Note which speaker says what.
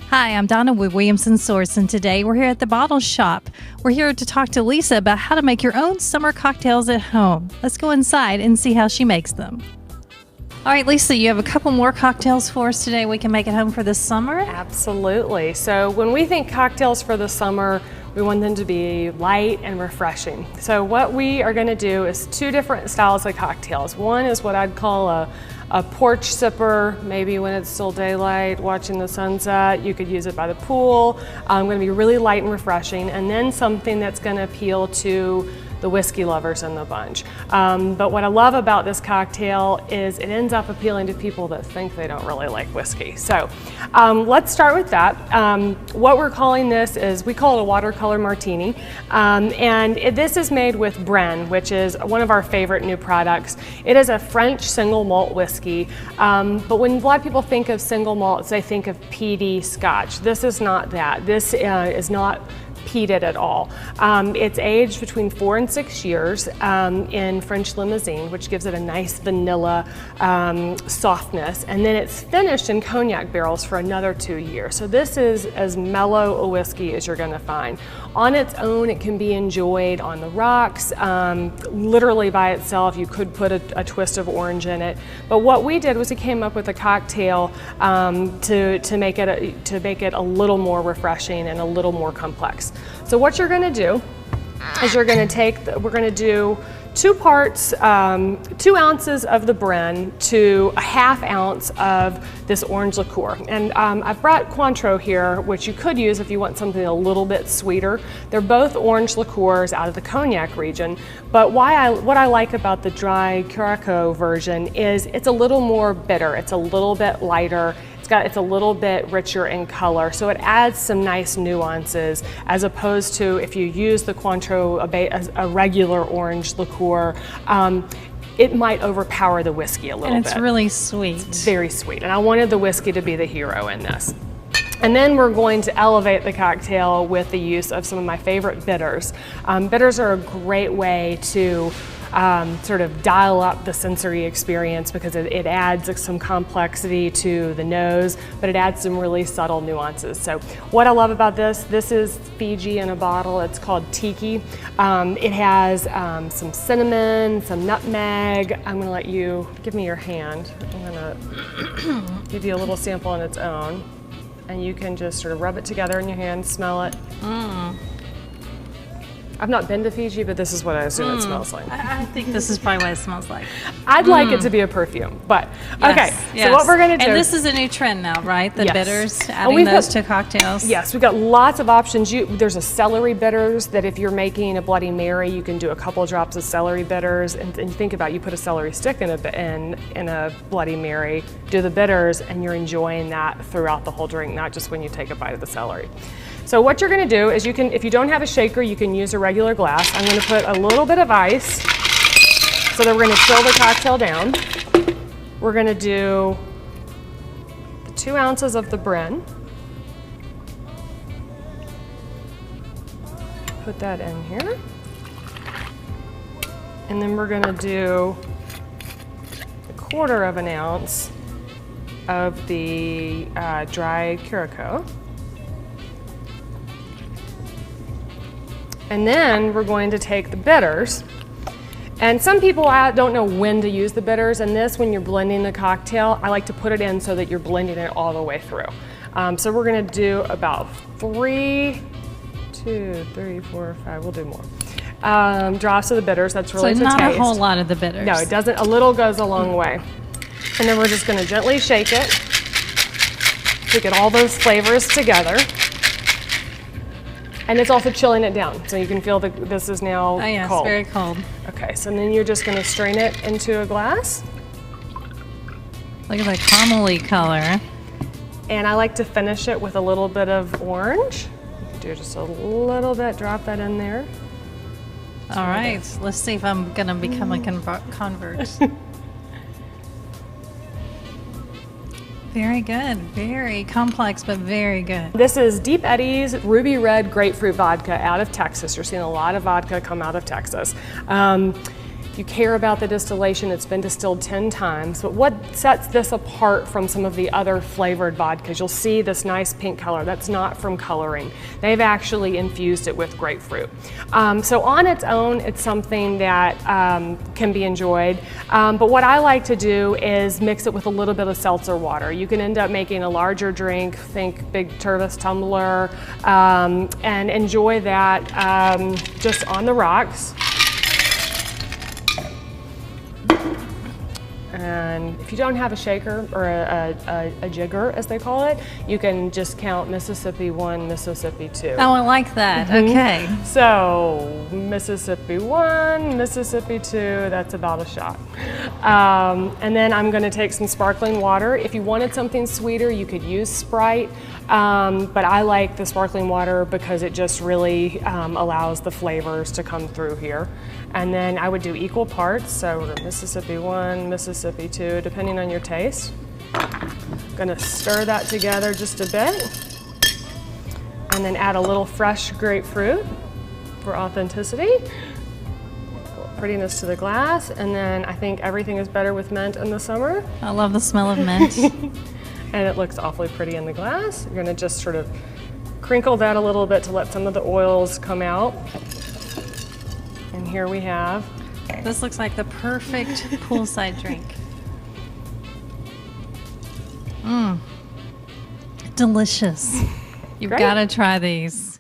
Speaker 1: Hi, I'm Donna with Williamson Source, and today we're here at the Bottle Shop. We're here to talk to Lisa about how to make your own summer cocktails at home. Let's go inside and see how she makes them. All right, Lisa, you have a couple more cocktails for us today we can make at home for this summer?
Speaker 2: Absolutely. So when we think cocktails for the summer, we want them to be light and refreshing. So what we are going to do is two different styles of cocktails. One is what I'd call a porch sipper, maybe when it's still daylight, watching the sunset. You could use it by the pool. Going to be really light and refreshing. And then something that's going to appeal to the whiskey lovers in the bunch. But what I love about this cocktail is it ends up appealing to people that think they don't really like whiskey. So let's start with that. What we're calling this is, we call it a watercolor martini. This is made with Brenne, which is one of our favorite new products. It is a French single malt whiskey. But when a lot of people think of single malts, they think of peaty Scotch. This is not that. This is not peated at all. It's aged between 4 and 6 years in French Limousin, which gives it a nice vanilla softness, and then it's finished in cognac barrels for another 2 years. So this is as mellow a whiskey as you're going to find. On its own, it can be enjoyed on the rocks. Literally by itself, you could put a twist of orange in it. But what we did was we came up with a cocktail to make it a little more refreshing and a little more complex. So what you're going to do is we're going to do 2 parts, 2 ounces of the Brenne to a ½ ounce of this orange liqueur. And I've brought Cointreau here, which you could use if you want something a little bit sweeter. They're both orange liqueurs out of the cognac region. But what I like about the dry Curaçao version is it's a little more bitter. It's a little bit lighter. It's a little bit richer in color, so it adds some nice nuances as opposed to if you use the Cointreau, a regular orange liqueur, it might overpower the whiskey a little bit.
Speaker 1: And it's really sweet.
Speaker 2: It's very sweet, and I wanted the whiskey to be the hero in this. And then we're going to elevate the cocktail with the use of some of my favorite bitters. Bitters are a great way to sort of dial up the sensory experience because it adds some complexity to the nose, but it adds some really subtle nuances. So what I love about this is Fiji in a bottle. It's called Tiki. It has some cinnamon, some nutmeg. I'm gonna let you, give me your hand. I'm gonna give you a little sample on its own, and you can just sort of rub it together in your hand, smell it. I've not been to Fiji, but this is what I assume it smells like.
Speaker 1: I think this is probably what it smells like.
Speaker 2: I'd like it to be a perfume, but okay.
Speaker 1: Yes.
Speaker 2: So what we're gonna do.
Speaker 1: And this is a new trend now, right? The bitters,
Speaker 2: and
Speaker 1: adding those to cocktails.
Speaker 2: Yes, we've got lots of options. There's a celery bitters that if you're making a Bloody Mary, you can do a couple of drops of celery bitters, and think about, you put a celery stick in a Bloody Mary, do the bitters, and you're enjoying that throughout the whole drink, not just when you take a bite of the celery. So what you're gonna do is if you don't have a shaker, you can use a regular glass. I'm gonna put a little bit of ice so that we're gonna chill the cocktail down. We're gonna do 2 ounces of the Brenne. Put that in here. And then we're gonna do 1/4 ounce of the dry Curaçao. And then we're going to take the bitters. And some people don't know when to use the bitters, and this, when you're blending the cocktail, I like to put it in so that you're blending it all the way through. So we're gonna do about 3, 2, 3, 4, 5, we'll do more. Drops of the bitters, that's really
Speaker 1: so
Speaker 2: to
Speaker 1: not
Speaker 2: taste.
Speaker 1: a whole lot of the bitters.
Speaker 2: No, it doesn't, a little goes a long way. And then we're just gonna gently shake it to get all those flavors together. And it's also chilling it down, so you can feel that this is now cold.
Speaker 1: It's very cold.
Speaker 2: Okay, so then you're just gonna strain it into a glass.
Speaker 1: Look at the caramely color.
Speaker 2: And I like to finish it with a little bit of orange. You can do just a little bit, drop that in there.
Speaker 1: All right, let's see if I'm gonna become a convert. Very good. Very complex, but very good.
Speaker 2: This is Deep Eddy's Ruby Red Grapefruit Vodka out of Texas. You're seeing a lot of vodka come out of Texas. You care about the distillation. It's been distilled 10 times. But what sets this apart from some of the other flavored vodkas? You'll see this nice pink color. That's not from coloring. They've actually infused it with grapefruit. So on its own, it's something that can be enjoyed. But what I like to do is mix it with a little bit of seltzer water. You can end up making a larger drink, think big Tervis tumbler, and enjoy that just on the rocks. And if you don't have a shaker or a jigger, as they call it, you can just count Mississippi 1, Mississippi 2.
Speaker 1: Oh, I like that. Okay.
Speaker 2: So Mississippi 1, Mississippi 2, that's about a shot. And then I'm gonna take some sparkling water. If you wanted something sweeter, you could use Sprite, but I like the sparkling water because it just really allows the flavors to come through here. And then I would do equal parts, so Mississippi 1, Mississippi 2, depending on your taste. Gonna stir that together just a bit, and then add a little fresh grapefruit for authenticity. Prettiness to the glass, and then I think everything is better with mint in the summer.
Speaker 1: I love the smell of mint.
Speaker 2: And it looks awfully pretty in the glass. You're gonna just sort of crinkle that a little bit to let some of the oils come out. And here we have.
Speaker 1: This looks like the perfect poolside drink. Delicious. You've
Speaker 2: Great.
Speaker 1: got to try these.